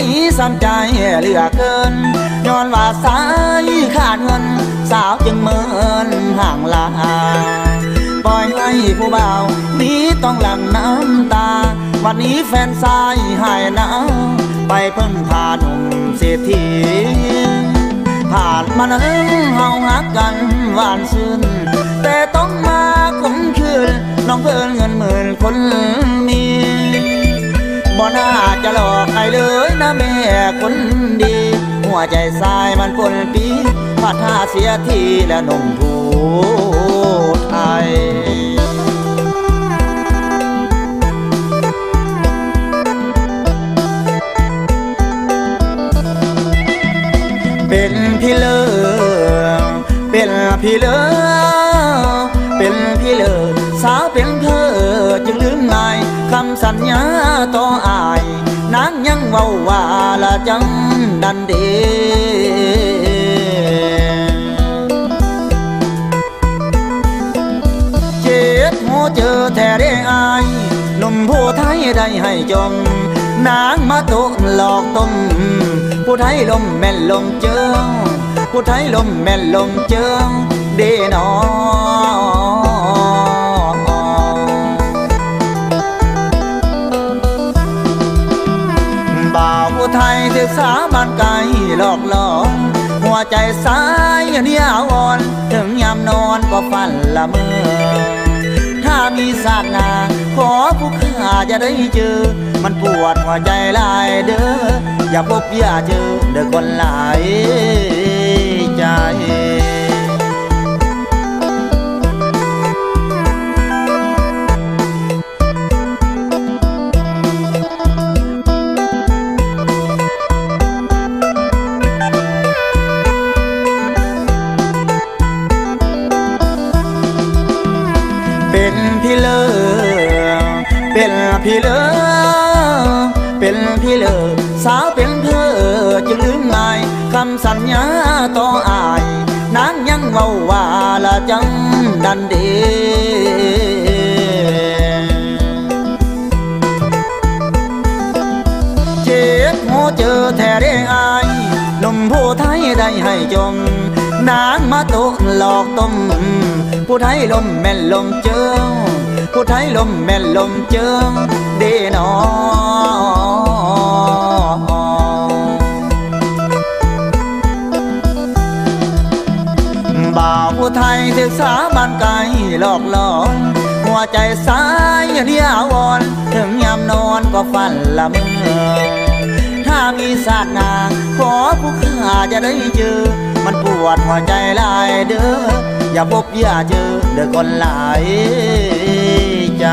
นี้ซ้ำใจเหลือเกินย้อนว่าสายขาดเงินสาวจึงเมินห่างลาปล่อยให้ผู้บ่าวนี้ต้องหลั่งน้ำตาวันนี้แฟนสายหายหนาวไปเพิ่งพาหนุ่มเศรษฐีผ่านมานั้นเฮาหักกันหวานซึ้งแต่ต้องมาคมคืนน้องเพิ่นเงินหมื่นคนมีบ่น่าจะหลอกใครเลยนะแม่คนดีหัวใจทรายมันปนปีพัดท่าเสียทีและนมผู้ไทยเป็นพี่เลิศเป็นพี่เลิศเป็นพี่เลิศสาวเป็นเธอจึงลืมง่ายคำสัญญาต่ออายนางยังเว้าว่าละจังดันเดเจ็บหัวเจอแท้ได้อายหนุ่มผู้ไทยได้ให้จมนางมาตุกหลอกต้มผู้ไทยลมแม่นลมเจิงผู้ไทยลมแม่นลมเจิงเดนอบ่าวผู้ไทยศึกษาบ้านไกลหลอกหลอนหัวใจสายเนี่ยอ่อนถึงยามนอนก็ฝันละเมอถ้ามีศาสนาขอผู้ข้าจะได้เจอมันปวดหัวใจหลายเด้ออย่าพบอย่าเจอเด้อคนหลายใจเป็นพี่เลิศเป็นพี่เลิศเป็นพี่เลิศสาวเป็นเธอจึงลืมง่ายคำสัญญาต่ออายนางยังเว้าว่าละจังดันเดเจ็บหัวเจอแท้ได้อายหนุ่มผู้ไทยได้ให้จมนางมาตุกหลอกต้มผู้ไทยลมแม่นลมเจิงผู้ไทยลมแม่นลมเจิงเดนอบ่าวผู้ไทยศึกษาบ้านไกลหลอกหลอนหัวใจสายเนี่ยอ่อนถึงยามนอนก็ฝันละเมอถ้ามีศาสนาขอผู้ข้าจะได้เจอมันปวดหัวใจหลายเด้ออย่าพบอย่าเจอเด้อคนหลายใจ